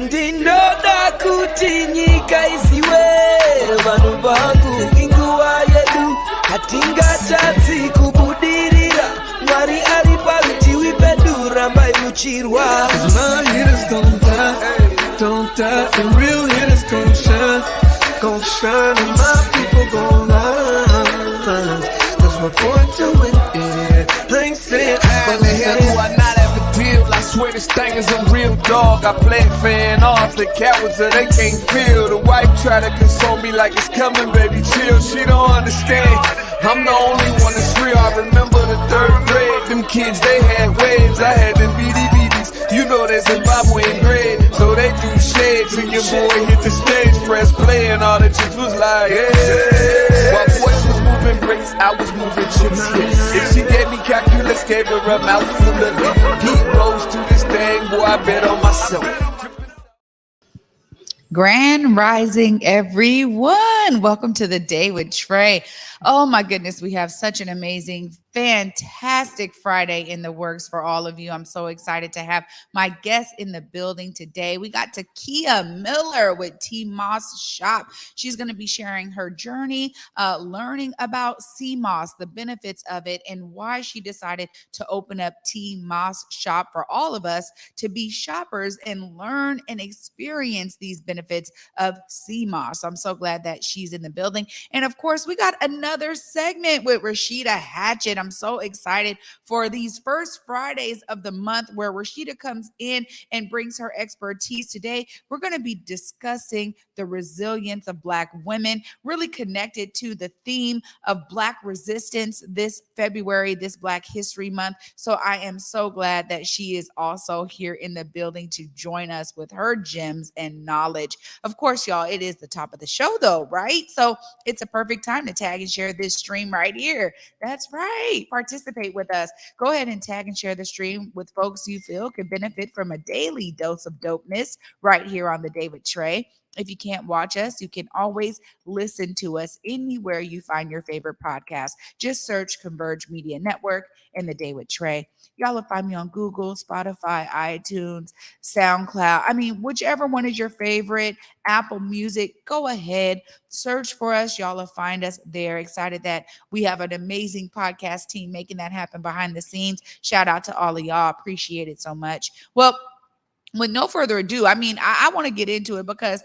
Ndinoda kuti nyika isiwe vanhu vangu inguva yedu hatingatadzi kubudirira Mwari ari parutivi pedu rambai muchirwa 'Cause my hitters don't die, and real hitters gon' shine, and my people gon' rise. That's my point to it, yeah. I ain't saying When the hell do I not have the deal? I swear this thing is a real dog. I play it fan off, the cowards so they can't feel. The wife try to console me like it's coming, baby, chill. She don't understand. I'm the only one that's real. I remember the third grade. Them kids, they had waves. I had them BDBs. You know that Zimbabwean grade. So they do shades and your boy hit the stage, press play, and all the chicks was like, yeah. While boys was moving bricks, I was moving chips. Yeah. If she gave me calculus, gave her a mouthful of it. Heat rose to this thing, boy, I bet on myself. Grand Rising, everyone. Welcome to the Day with Trae. Oh my goodness, we have such an amazing, fantastic Friday in the works for all of you. I'm so excited to have my guest in the building today. We got Takiyah Miller with T-Moss Shop. She's going to be sharing her journey, learning about CMOS, the benefits of it, and why she decided to open up T-Moss Shop for all of us to be shoppers and learn and experience these benefits of CMOS. I'm so glad that she's in the building. And of course, we got another segment with Rasheda Hatchett. I'm so excited for these first Fridays of the month where Rasheda comes in and brings her expertise. Today, we're going to be discussing the resilience of Black women, really connected to the theme of Black resistance this February, this Black History Month. So I am so glad that she is also here in the building to join us with her gems and knowledge. Of course, y'all, it is the top of the show though, right? So it's a perfect time to tag and share this stream right here. That's right. Participate with us. Go ahead and tag and share the stream with folks you feel could benefit from a daily dose of dopeness right here on The Day with Trae. If you can't watch us, you can always listen to us anywhere you find your favorite podcast. Just search Converge Media Network and The Day with Trae. Y'all will find me on Google, Spotify, iTunes, SoundCloud. I mean, whichever one is your favorite, Apple Music, go ahead, search for us. Y'all will find us there. Excited that we have an amazing podcast team making that happen behind the scenes. Shout out to all of y'all. Appreciate it so much. Well, with no further ado, I want to get into it because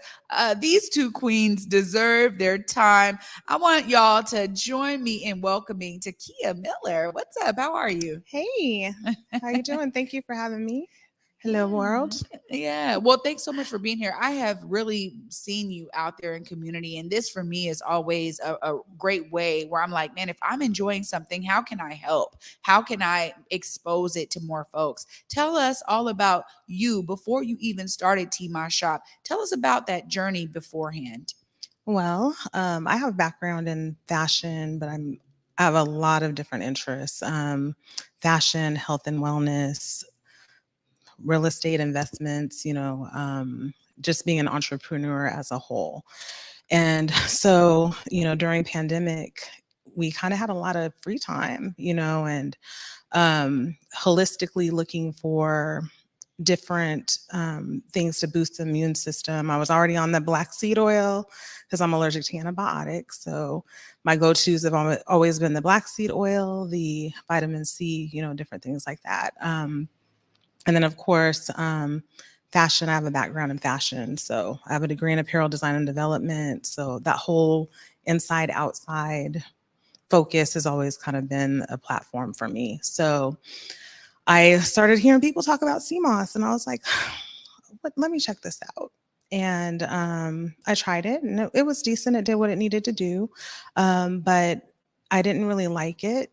these two queens deserve their time. I want y'all to join me in welcoming Takiyah Miller. What's up? How are you? Hey, how you doing? Thank you for having me. Hello, world. Yeah. Well, thanks so much for being here. I have really seen you out there in community, and this for me is always a great way where I'm like, man, if I'm enjoying something, how can I help? How can I expose it to more folks? Tell us all about you before you even started T-Moss Shop. Tell us about that journey beforehand. Well, I have a background in fashion, but I have a lot of different interests. Fashion, health and wellness, real estate investments, just being an entrepreneur as a whole. And so, during pandemic, we kind of had a lot of free time, and holistically looking for different things to boost the immune system. I was already on the black seed oil because I'm allergic to antibiotics. So my go-tos have always been the black seed oil, the vitamin C, different things like that. And then, of course, fashion. I have a background in fashion. So I have a degree in apparel design and development. So that whole inside outside focus has always kind of been a platform for me. So I started hearing people talk about CMOS, and I was like, let me check this out. And I tried it, and it was decent. It did what it needed to do. But I didn't really like it.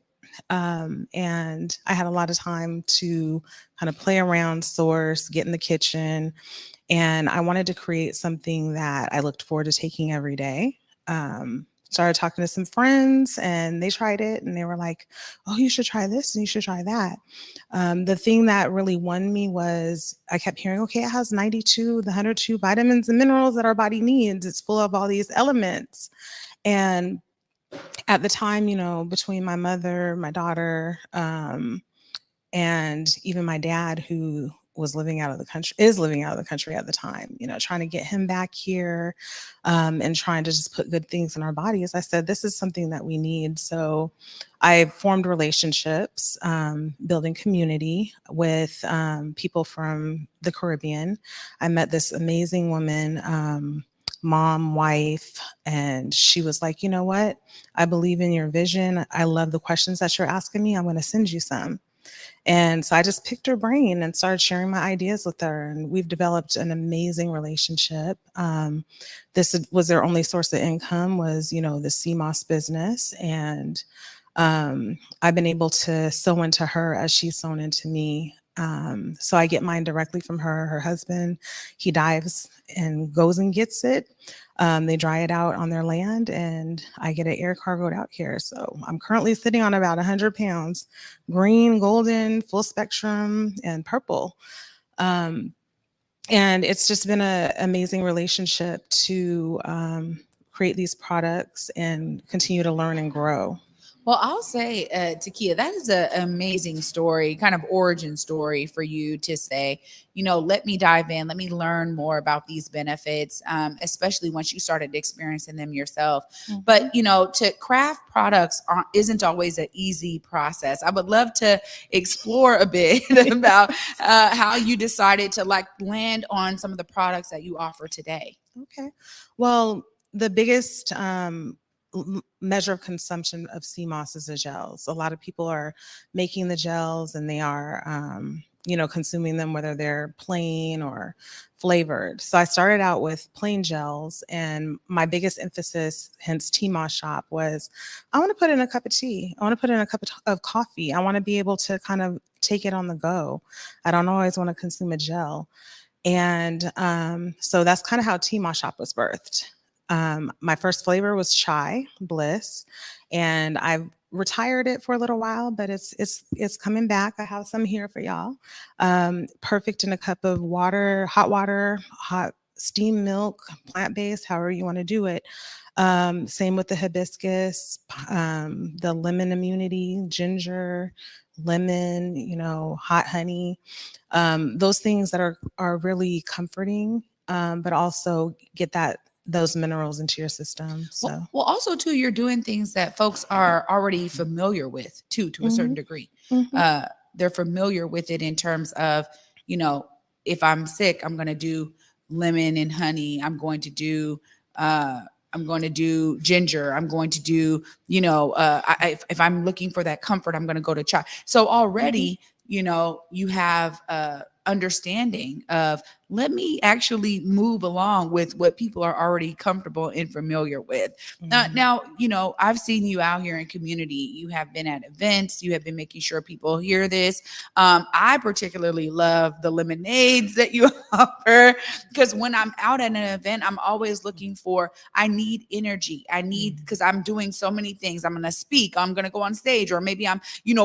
And I had a lot of time to kind of play around, source, get in the kitchen. And I wanted to create something that I looked forward to taking every day. Started talking to some friends, and they tried it, and they were like, oh, you should try this and you should try that. The thing that really won me was I kept hearing, okay, it has 102 vitamins and minerals that our body needs. It's full of all these elements. And at the time, between my mother, my daughter, and even my dad, who was living out of the country, is living out of the country at the time, trying to get him back here, and trying to just put good things in our bodies. I said, this is something that we need. So I formed relationships, building community with people from the Caribbean. I met this amazing woman, mom, wife, and she was like, you know what? I believe in your vision. I love the questions that you're asking me. I'm going to send you some. And so I just picked her brain and started sharing my ideas with her. And we've developed an amazing relationship. This was their only source of income, was, the CMOS business. And I've been able to sow into her as she's sown into me. So I get mine directly from her. Her husband, he dives and goes and gets it. They dry it out on their land, and I get it air cargoed out here. So I'm currently sitting on about 100 pounds, green, golden, full spectrum, and purple. And it's just been an amazing relationship to create these products and continue to learn and grow. Well, I'll say, Takiyah, that is an amazing story, kind of origin story for you to say, let me dive in, let me learn more about these benefits, especially once you started experiencing them yourself. Mm-hmm. But, to craft products isn't always an easy process. I would love to explore a bit about how you decided to land on some of the products that you offer today. Okay. Well, the biggest measure of consumption of CMOS is the gels. A lot of people are making the gels, and they are, consuming them, whether they're plain or flavored. So I started out with plain gels, and my biggest emphasis, hence TMOS Shop, was I want to put in a cup of tea. I want to put in a cup of coffee. I want to be able to kind of take it on the go. I don't always want to consume a gel. And so that's kind of how TMOS Shop was birthed. My first flavor was chai bliss, and I've retired it for a little while, but it's coming back. I have some here for y'all. Perfect in a cup of water, hot steamed milk, plant-based, however you want to do it. Same with the hibiscus, the lemon immunity, ginger, lemon, hot honey. Those things that are really comforting, but also get those minerals into your system. So well, also too, you're doing things that folks are already familiar with too, to a certain degree. Mm-hmm. They're familiar with it in terms of, if I'm sick, I'm going to do lemon and honey. I'm going to do ginger. I'm going to do, if I'm looking for that comfort, I'm going to go to chai. So already, you have understanding of, let me actually move along with what people are already comfortable and familiar with. Mm-hmm. Now, I've seen you out here in community. You have been at events. You have been making sure people hear this. I particularly love the lemonades that you offer, because when I'm out at an event, I'm always looking for, I need energy. Because I'm doing so many things. I'm going to speak. I'm going to go on stage, or maybe I'm,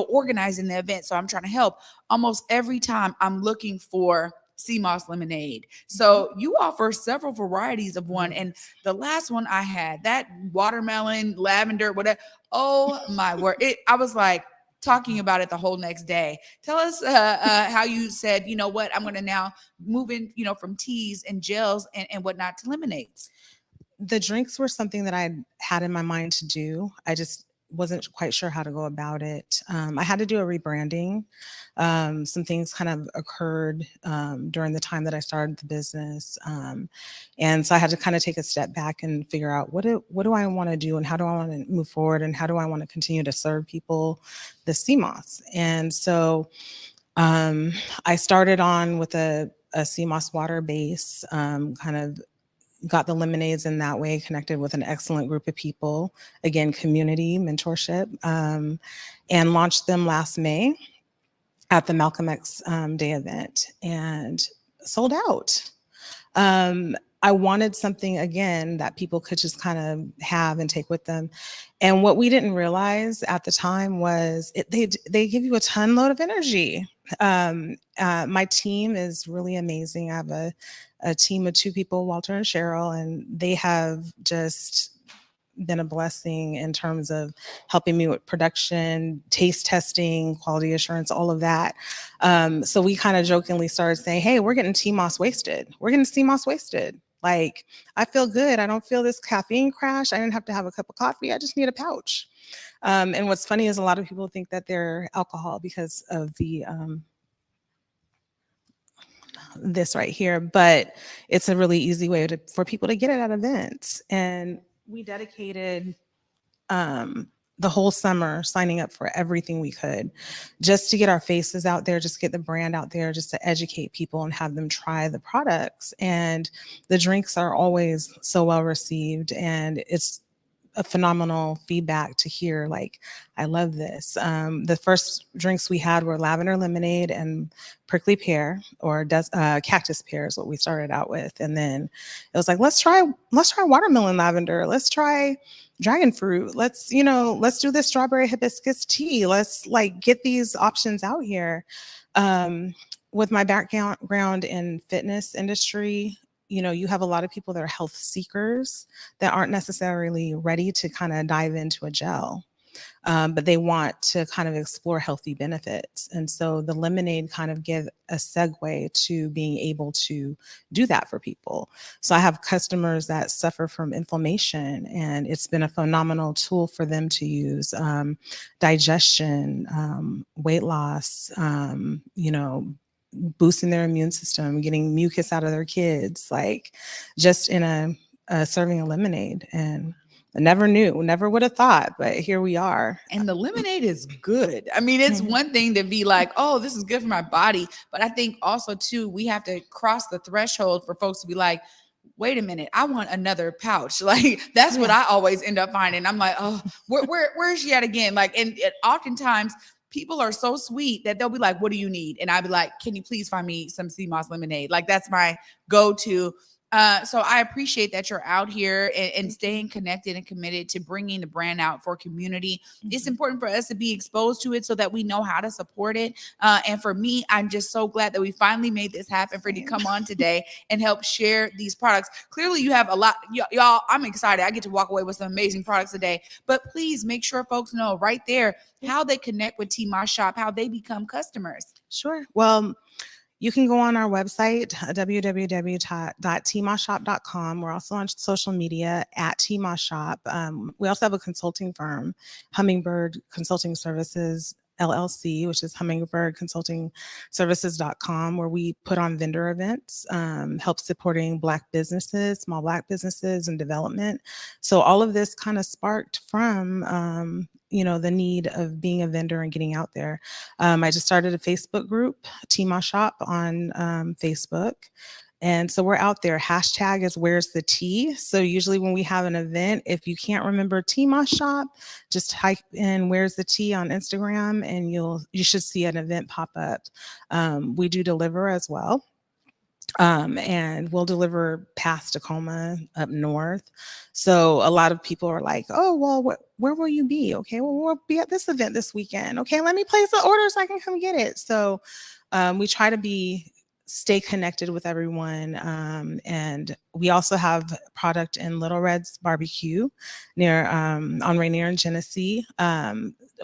organizing the event. So I'm trying to help. Almost every time I'm looking for CMOS lemonade. So you offer several varieties of one. And the last one I had, that watermelon, lavender, whatever. Oh my word. I was like talking about it the whole next day. Tell us how you said, you know what, I'm going to now move in, from teas and gels and whatnot to lemonades. The drinks were something that I had in my mind to do. I just wasn't quite sure how to go about it. I had to do a rebranding. Some things kind of occurred during the time that I started the business. And so I had to kind of take a step back and figure out what do I want to do, and how do I want to move forward, and how do I want to continue to serve people the CMOS. And so I started on with a CMOS water base, kind of got the lemonades in that way, connected with an excellent group of people, again, community mentorship, and launched them last May at the Malcolm X Day event, and sold out. I wanted something, again, that people could just kind of have and take with them. And what we didn't realize at the time was they give you a ton load of energy. My team is really amazing. I have a team of 2 people, Walter and Cheryl, and they have just been a blessing in terms of helping me with production, taste testing, quality assurance, all of that. So we kind of jokingly started saying, hey, we're getting TMOS wasted. We're getting CMOS wasted. Like, I feel good. I don't feel this caffeine crash. I didn't have to have a cup of coffee. I just need a pouch. And what's funny is a lot of people think that they're alcohol because of the this right here, but it's a really easy way for people to get it at events. And we dedicated the whole summer signing up for everything we could just to get our faces out there, just get the brand out there, just to educate people and have them try the products. And the drinks are always so well received, and it's a phenomenal feedback to hear, like, I love this. The first drinks we had were lavender lemonade and prickly pear, or cactus pear is what we started out with. And then it was like, let's try watermelon lavender. Let's try dragon fruit. Let's do this strawberry hibiscus tea. Let's like get these options out here. With my background in fitness industry, you have a lot of people that are health seekers that aren't necessarily ready to kind of dive into a gel, but they want to kind of explore healthy benefits. And so the lemonade kind of give a segue to being able to do that for people. So I have customers that suffer from inflammation, and it's been a phenomenal tool for them to use, digestion, weight loss, boosting their immune system, getting mucus out of their kids, like just in a serving of lemonade. And I never would have thought, but here we are. And the lemonade is good. I mean, it's one thing to be like, oh, this is good for my body. But I think also too, we have to cross the threshold for folks to be like, wait a minute, I want another pouch. Like, that's what I always end up finding. I'm like, oh, where is she at again? Like, and oftentimes people are so sweet that they'll be like, what do you need? And I'll be like, can you please find me some CMOS lemonade? Like, that's my go-to. So I appreciate that you're out here and staying connected and committed to bringing the brand out for community. It's important for us to be exposed to it so that we know how to support it. And for me, I'm just so glad that we finally made this happen for you to come on today and help share these products. Clearly, you have a lot, y'all. I'm excited. I get to walk away with some amazing products today. But please make sure folks know right there how they connect with TMOS Shop, how they become customers. Sure. Well, you can go on our website, www.tmoshop.com. We're also on social media at TMOS Shop. We also have a consulting firm, Hummingbird Consulting Services, LLC, which is hummingbirdconsultingservices.com, where we put on vendor events, help supporting Black businesses, small Black businesses, and development. So all of this kind of sparked from the need of being a vendor and getting out there. I just started a Facebook group, TMOS Shop, on Facebook. And so we're out there. Hashtag is where's the tea. So usually when we have an event, if you can't remember TMOS Shop, just type in where's the tea on Instagram and you should see an event pop up. We do deliver as well. And we'll deliver past Tacoma up north. So a lot of people are like, oh, well, where will you be? Okay, well, we'll be at this event this weekend. Okay, let me place the order so I can come get it. So we try to stay connected with everyone. And we also have product in Little Red's Barbecue near on Rainier and Genesee.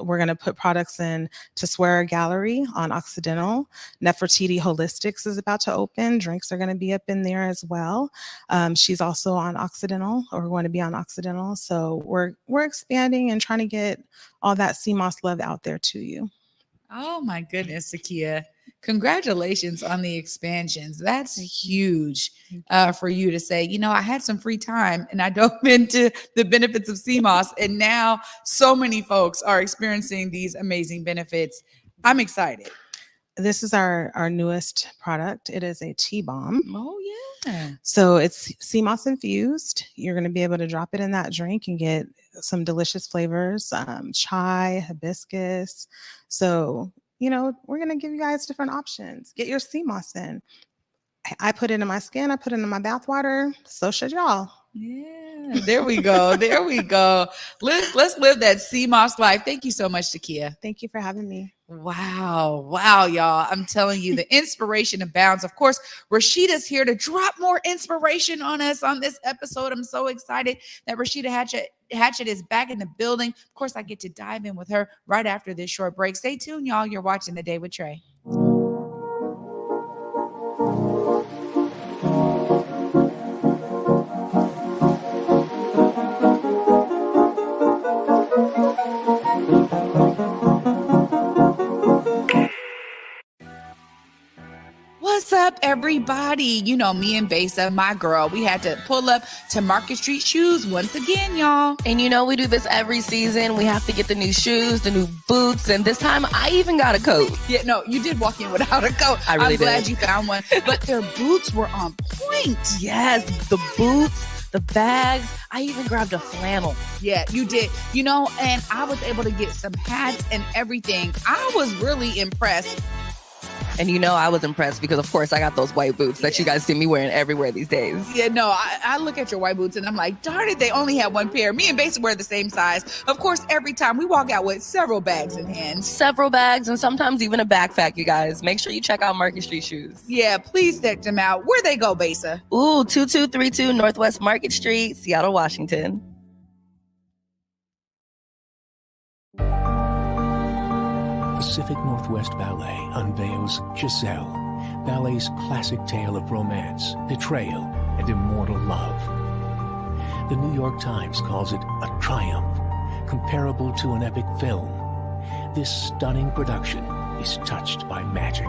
We're going to put products in Teswera Gallery on Occidental. Nefertiti Holistics is about to open. Drinks are going to be up in there as well. She's also on Occidental, or going to be on Occidental. So we're expanding and trying to get all that CMOS love out there to you. Oh my goodness, Takiyah. Congratulations on the expansions. That's huge for you to say, I had some free time and I dove into the benefits of CMOS, and now so many folks are experiencing these amazing benefits. I'm excited. This is our newest product. It is a tea bomb. Oh, yeah. So it's CMOS infused. You're going to be able to drop it in that drink and get some delicious flavors, chai, hibiscus. So we're going to give you guys different options. Get your CMOS in. I put it in my skin. I put it in my bath water. So should y'all. Yeah, there we go. There we go. Let's live that CMOS life. Thank you so much, Takiyah. Thank you for having me. Wow. Wow, y'all. I'm telling you, the inspiration abounds. Of course, Rasheda's here to drop more inspiration on us on this episode. I'm so excited that Rasheda Hatchett is back in the building. Of course, I get to dive in with her right after this short break. Stay tuned, y'all. You're watching The Day with Trae. What's up, everybody? You know, me and Besa, my girl, we had to pull up to Market Street Shoes once again, y'all. And you know, we do this every season. We have to get the new shoes, the new boots, and this time I even got a coat. Yeah, no, you did walk in without a coat. I really I'm glad did. you found one. But their boots were on point. Yes, the boots, the bags. I even grabbed a flannel. Yeah, you did. You know, and I was able to get some hats and everything. I was really impressed. And you know, I was impressed because, of course, I got those white boots that you guys see me wearing everywhere these days. Yeah, no, I look at your white boots and I'm like, darn it, they only have one pair. Me and Besa wear the same size. Of course, every time we walk out with several bags in hand. Several bags and sometimes even a backpack, you guys. Make sure you check out Market Street Shoes. Yeah, please check them out. Where they go, Besa? Ooh, 2232 Northwest Market Street, Seattle, Washington. Pacific Northwest Ballet unveils Giselle, ballet's classic tale of romance, betrayal, and immortal love. The New York Times calls it a triumph, comparable to an epic film. This stunning production is touched by magic.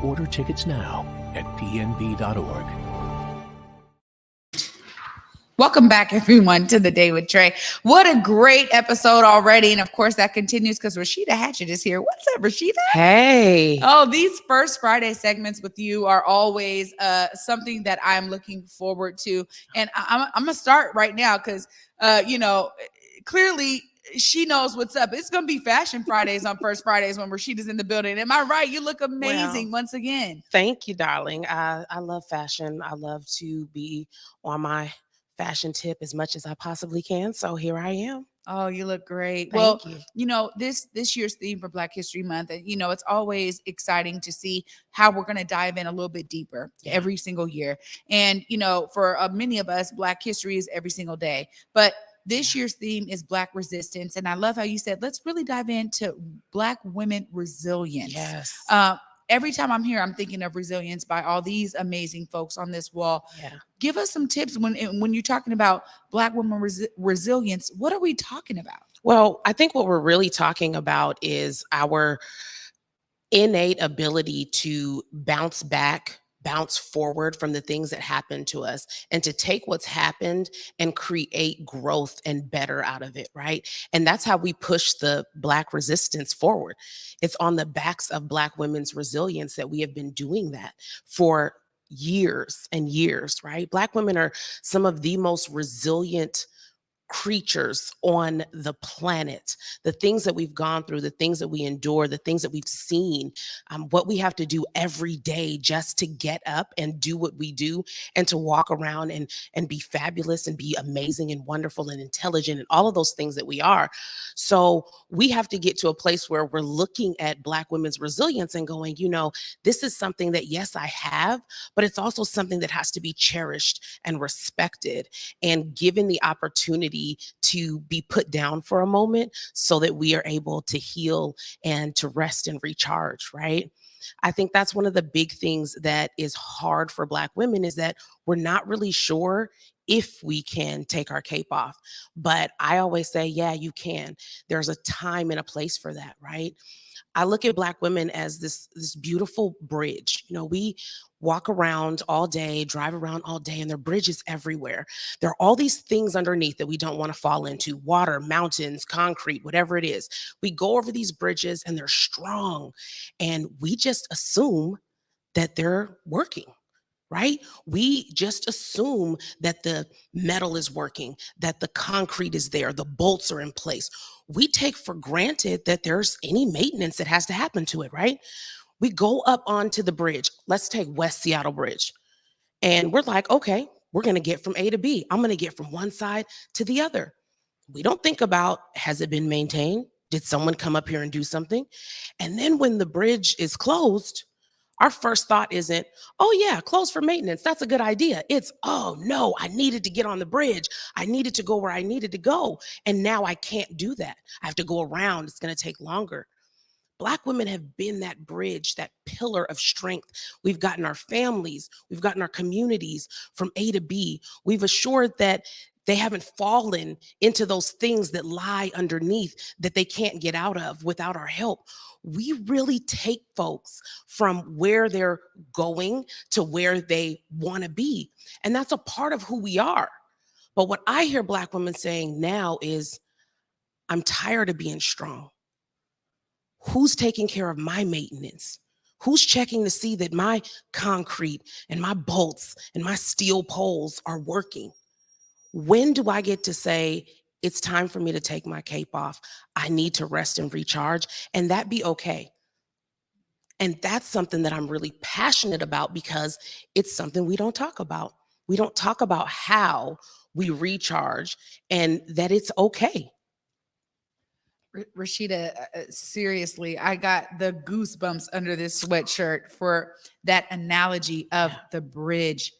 Order tickets now at pnb.org. Welcome back, everyone, to The Day with Trae. What a great episode already. And of course, that continues because Rasheda Hatchett is here. What's up, Rasheda? Hey. Oh, these first Friday segments with you are always something that I'm looking forward to. And I'm going to start right now because, you know, clearly she knows what's up. It's going to be Fashion Fridays on First Fridays when Rasheda's in the building. Am I right? You look amazing once again. Thank you, darling. I love fashion. I love to be on my fashion tip as much as I possibly can. So here I am. Oh, you look great. Thank Well, you. you know, this year's theme for Black History Month, and you know, it's always exciting to see how we're going to dive in a little bit deeper every single year. And you know, for many of us, Black history is every single day. But this year's theme is Black resistance, and I love how you said, let's really dive into Black women resilience. Yes. Every time I'm here, I'm thinking of resilience by all these amazing folks on this wall. Yeah. Give us some tips when you're talking about Black women resilience. What are we talking about? Well, I think what we're really talking about is our innate ability to bounce back, bounce forward from the things that happened to us, and to take what's happened and create growth and better out of it, right? And that's how we push the Black resistance forward. It's on the backs of Black women's resilience that we have been doing that for years and years, right? Black women are some of the most resilient creatures on the planet. The things that we've gone through, the things that we endure, the things that we've seen, what we have to do every day just to get up and do what we do, and to walk around and be fabulous and be amazing and wonderful and intelligent and all of those things that we are. So we have to get to a place where we're looking at Black women's resilience and going, you know, this is something that, yes, I have, but it's also something that has to be cherished and respected and given the opportunity to be put down for a moment so that we are able to heal and to rest and recharge, right? I think that's one of the big things that is hard for Black women, is that we're not really sure if we can take our cape off. But I always say, yeah, you can. There's a time and a place for that, right? I look at Black women as this beautiful bridge. You know, we walk around all day, drive around all day, and there are bridges everywhere. There are all these things underneath that we don't want to fall into: water, mountains, concrete, whatever it is. We go over these bridges and they're strong, and we just assume that they're working. Right? We just assume that the metal is working, that the concrete is there, the bolts are in place. We take for granted that there's any maintenance that has to happen to it, right? We go up onto the bridge. Let's take West Seattle Bridge. And we're like, okay, we're going to get from A to B. I'm going to get from one side to the other. We don't think about, has it been maintained? Did someone come up here and do something? And then when the bridge is closed, our first thought isn't, oh yeah, closed for maintenance. That's a good idea. It's, oh no, I needed to get on the bridge. I needed to go where I needed to go. And now I can't do that. I have to go around. It's going to take longer. Black women have been that bridge, that pillar of strength. We've gotten our families, we've gotten our communities from A to B. We've assured that they haven't fallen into those things that lie underneath that they can't get out of without our help. We really take folks from where they're going to where they want to be. And that's a part of who we are. But what I hear Black women saying now is, I'm tired of being strong. Who's taking care of my maintenance? Who's checking to see that my concrete and my bolts and my steel poles are working? When do I get to say, it's time for me to take my cape off? I need to rest and recharge, and that be okay. And that's something that I'm really passionate about because it's something we don't talk about. We don't talk about how we recharge and that it's okay. Rasheda, seriously, I got the goosebumps under this sweatshirt for that analogy of the bridge.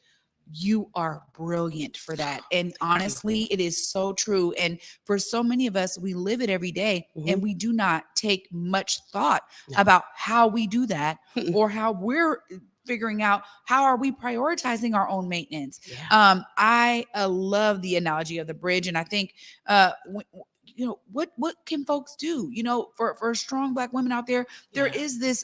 You are brilliant for that. And honestly, it is so true. And for so many of us, we live it every day, and we do not take much thought about how we do that or how we're figuring out how are we prioritizing our own maintenance. I love the analogy of the bridge. And I think, you know, what can folks do? You know, for strong Black women out there, there is this,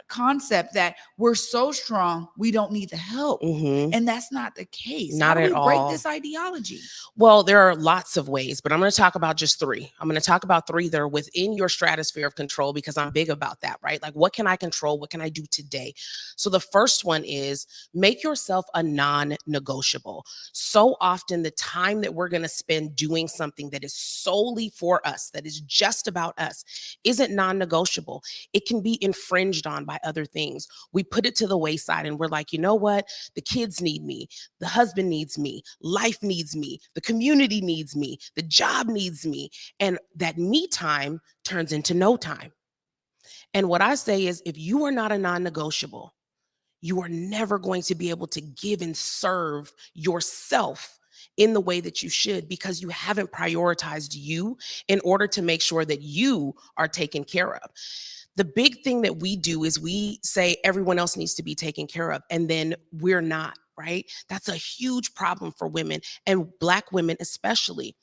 concept that we're so strong, we don't need the help. And that's not the case. Not How do at we break all. this ideology? Well, there are lots of ways, but I'm going to talk about just three. I'm going to talk about three that are within your stratosphere of control because I'm big about that, right? Like, what can I control? What can I do today? So the first one is make yourself a non-negotiable. So often the time that we're going to spend doing something that is solely for us, that is just about us, isn't non-negotiable. It can be infringed on by other things. We put it to the wayside and we're like, you know what? The kids need me. The husband needs me. Life needs me. The community needs me. The job needs me. And that me time turns into no time. And what I say is, if you are not a non-negotiable, you are never going to be able to give and serve yourself in the way that you should, because you haven't prioritized you in order to make sure that you are taken care of. The big thing that we do is we say everyone else needs to be taken care of, and then we're not, right? That's a huge problem for women, and Black women especially.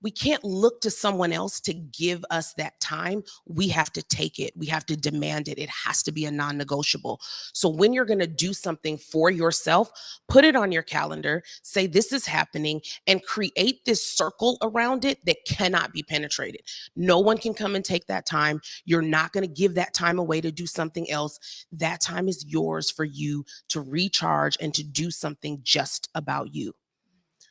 We can't look to someone else to give us that time. We have to take it. We have to demand it. It has to be a non-negotiable. So when you're going to do something for yourself, put it on your calendar, say this is happening, and create this circle around it that cannot be penetrated. No one can come and take that time. You're not going to give that time away to do something else. That time is yours for you to recharge and to do something just about you.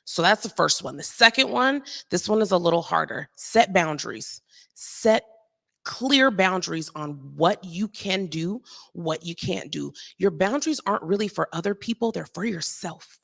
So that's the first one. The second one, this one is a little harder. Set boundaries. Set clear boundaries on what you can do, what you can't do. Your boundaries aren't really for other people, they're for yourself.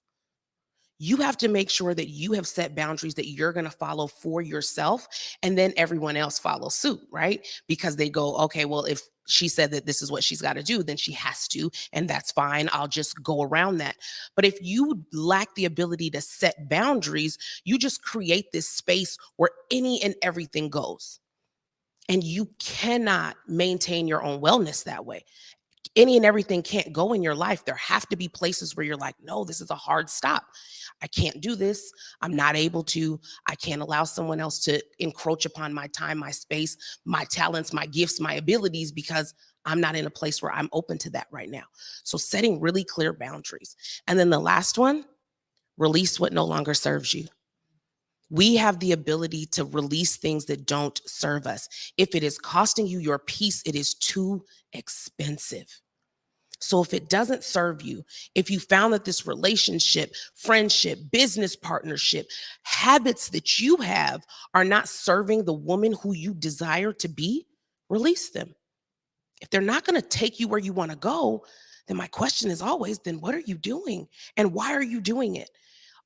You have to make sure that you have set boundaries that you're going to follow for yourself, and then everyone else follows suit, right? Because they go, okay, well, if she said that this is what she's got to do, then she has to, and that's fine. I'll just go around that. But if you lack the ability to set boundaries, you just create this space where any and everything goes. And you cannot maintain your own wellness that way. Any and everything can't go in your life. There have to be places where you're like, no, this is a hard stop. I can't do this. I'm not able to. I can't allow someone else to encroach upon my time, my space, my talents, my gifts, my abilities, because I'm not in a place where I'm open to that right now. So setting really clear boundaries. And then the last one, release what no longer serves you. We have the ability to release things that don't serve us. If it is costing you your peace, it is too expensive. So if it doesn't serve you, if you found that this relationship, friendship, business partnership, habits that you have are not serving the woman who you desire to be, release them. If they're not going to take you where you want to go, then my question is always, then what are you doing? And why are you doing it?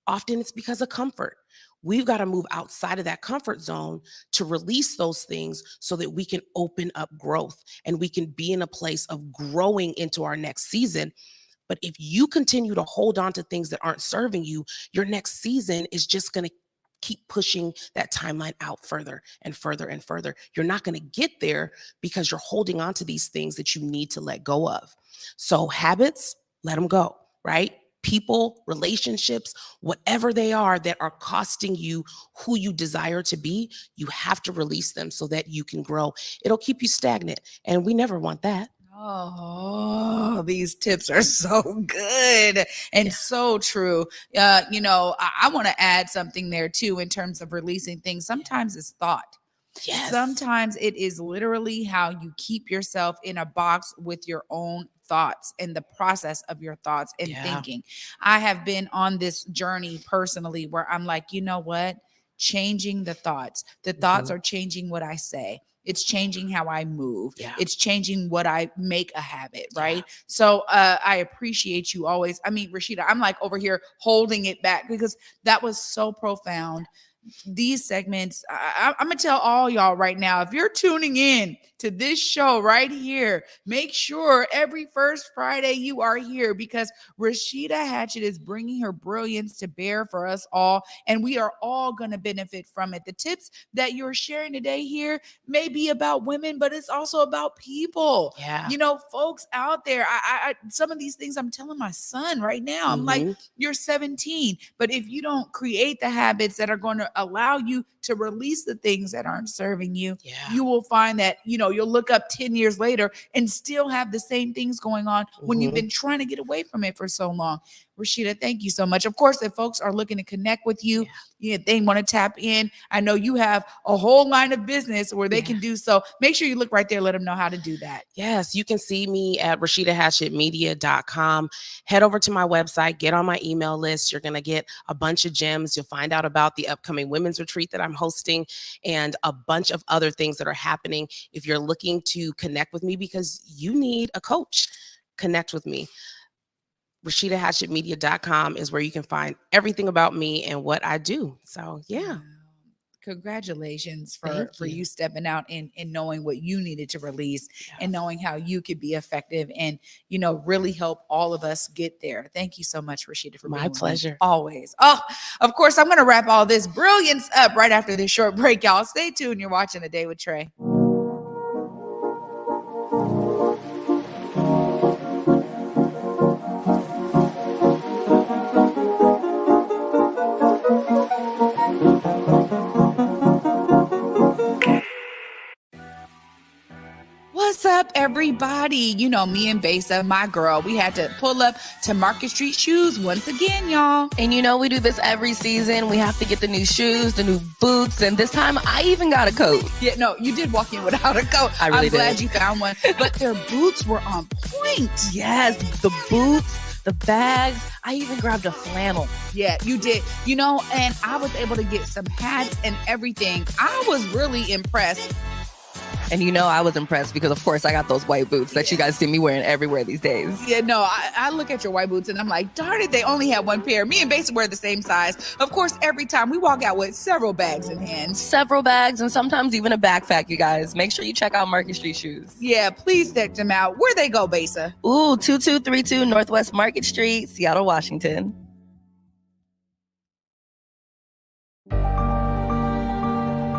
Often it's because of comfort. We've got to move outside of that comfort zone to release those things so that we can open up growth and we can be in a place of growing into our next season. But if you continue to hold on to things that aren't serving you, your next season is just going to keep pushing that timeline out further and further and further. You're not going to get there because you're holding on to these things that you need to let go of. So habits, let them go, right? People, relationships, whatever they are that are costing you who you desire to be, you have to release them so that you can grow. It'll keep you stagnant, and we never want that. Oh, these tips are so good and so true. I want to add something there too in terms of releasing things. Sometimes it's thought. Yes. Sometimes it is literally how you keep yourself in a box with your own thoughts and the process of your thoughts and thinking. I have been on this journey personally where I'm like, you know what? Changing the thoughts. The thoughts are changing what I say. It's changing how I move. Yeah. It's changing what I make a habit, right? Yeah. So I appreciate you always. I mean, Rasheda, I'm like over here holding it back because that was so profound. These segments, I'm going to tell all y'all right now, if you're tuning in to this show right here, make sure every first Friday you are here because Rasheda Hatchett is bringing her brilliance to bear for us all, and we are all going to benefit from it. The tips that you're sharing today here may be about women, but it's also about people. Yeah. You know, folks out there, I some of these things I'm telling my son right now. I'm like, you're 17, but if you don't create the habits that are going to allow you to release the things that aren't serving you, you will find that, you'll look up 10 years later and still have the same things going on when you've been trying to get away from it for so long. Rasheda, thank you so much. Of course, if folks are looking to connect with you, they want to tap in. I know you have a whole line of business where they can do so. Make sure you look right there. Let them know how to do that. Yes, you can see me at RashedaHatchettMedia.com. Head over to my website, get on my email list. You're going to get a bunch of gems. You'll find out about the upcoming women's retreat that I'm hosting and a bunch of other things that are happening. If you're looking to connect with me because you need a coach, connect with me. RashedaHatchettMedia.com is where you can find everything about me and what I do. So, yeah. Congratulations for you stepping out and knowing what you needed to release and knowing how you could be effective and, really help all of us get there. Thank you so much, Rasheda, for being my pleasure. Always. Oh, of course, I'm going to wrap all this brilliance up right after this short break, y'all. Stay tuned. You're watching A Day with Trae. What's up, everybody? Me and Besa, my girl, we had to pull up to Market Street Shoes once again, y'all. And we do this every season. We have to get the new shoes, the new boots, and this time I even got a coat. Yeah, no, you did walk in without a coat. I'm glad you found one, but their boots were on point. Yes, the boots, the bags. I even grabbed a flannel. Yeah, you did. And I was able to get some hats and everything. I was really impressed. And I was impressed because, of course, I got those white boots that you guys see me wearing everywhere these days. Yeah, no, I look at your white boots and I'm like, darn it, they only have one pair. Me and Basa wear the same size. Of course, every time we walk out with several bags in hand. Several bags and sometimes even a backpack, you guys. Make sure you check out Market Street Shoes. Yeah, please check them out. Where they go, Basa? Ooh, 2232 Northwest Market Street, Seattle, Washington.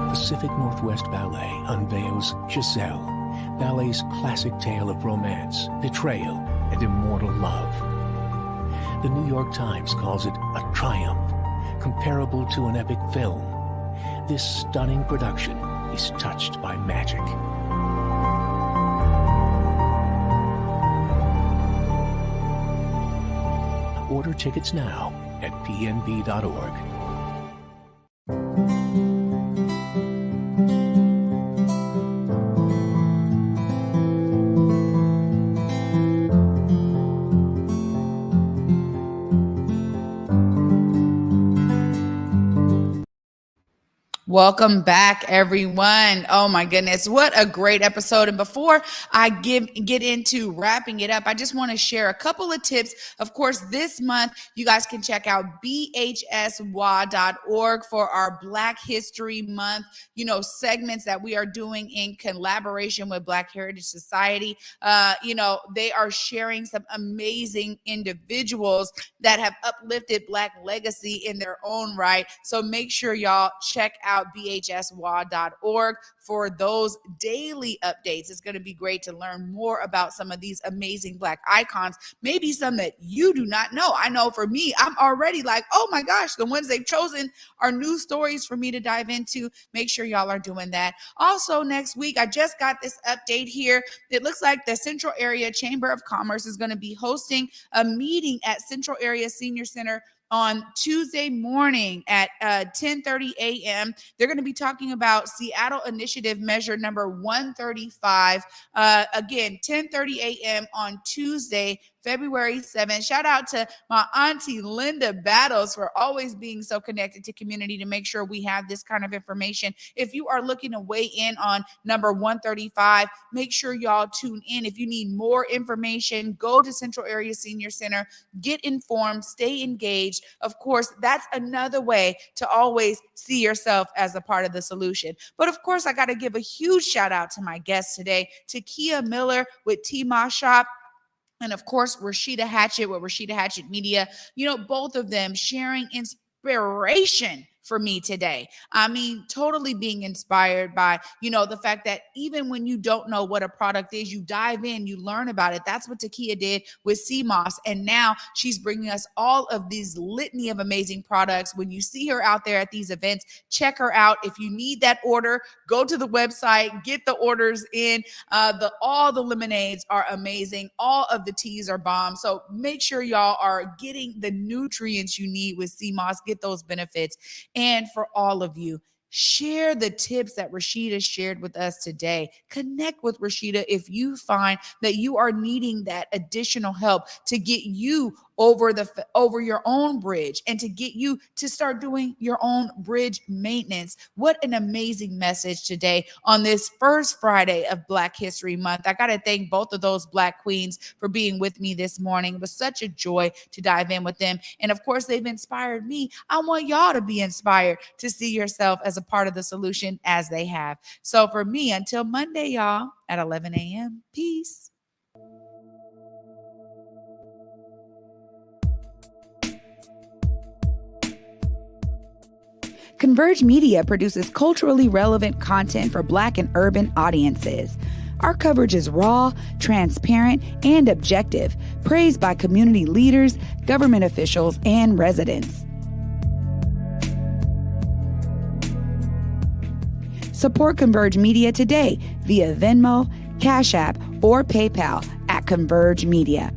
Pacific Northwest Ballet unveils Giselle, ballet's classic tale of romance, betrayal, and immortal love. The New York Times calls it a triumph, comparable to an epic film. This stunning production is touched by magic. Order tickets now at pnb.org. Welcome back, everyone. Oh my goodness, what a great episode. And before I get into wrapping it up, I just want to share a couple of tips. Of course, this month, you guys can check out bhswa.org for our Black History Month, segments that we are doing in collaboration with Black Heritage Society. They are sharing some amazing individuals that have uplifted Black legacy in their own right. So make sure y'all check out bhswa.org for those daily updates. It's going to be great to learn more about some of these amazing Black icons, maybe some that you do not know. I know for me, I'm already like, oh my gosh, the ones they've chosen are new stories for me to dive into. Make sure y'all are doing that. Also, next week, I just got this update here. It looks like the Central Area Chamber of Commerce is going to be hosting a meeting at Central Area Senior Center on Tuesday morning at 10:30 a.m. They're going to be talking about Seattle Initiative Measure number 135. Again, 10:30 a.m. on Tuesday, February 7th. Shout out to my auntie Linda Battles for always being so connected to community to make sure we have this kind of information. If you are looking to weigh in on number 135, make sure y'all tune in. If you need more information, go to Central Area Senior Center, get informed, stay engaged. Of course, that's another way to always see yourself as a part of the solution. But of course, I got to give a huge shout out to my guest today, Takiyah Miller with T-Ma Shop. And of course, Rasheda Hatchett with Rasheda Hatchett Media, both of them sharing inspiration for me today. I mean, totally being inspired by, the fact that even when you don't know what a product is, you dive in, you learn about it. That's what Takiyah did with CMOS. And now she's bringing us all of these litany of amazing products. When you see her out there at these events, check her out. If you need that order, go to the website, get the orders in. All the lemonades are amazing. All of the teas are bomb. So make sure y'all are getting the nutrients you need with CMOS. Get those benefits. And for all of you, share the tips that Rasheda shared with us today. Connect with Rasheda if you find that you are needing that additional help to get you over your own bridge and to get you to start doing your own bridge maintenance. What an amazing message today on this first Friday of Black History Month. I got to thank both of those Black queens for being with me this morning. It was such a joy to dive in with them. And of course, they've inspired me. I want y'all to be inspired to see yourself as a part of the solution as they have. So for me, until Monday, y'all, at 11 a.m., peace. Converge Media produces culturally relevant content for Black and urban audiences. Our coverage is raw, transparent, and objective, praised by community leaders, government officials, and residents. Support Converge Media today via Venmo, Cash App, or PayPal at Converge Media.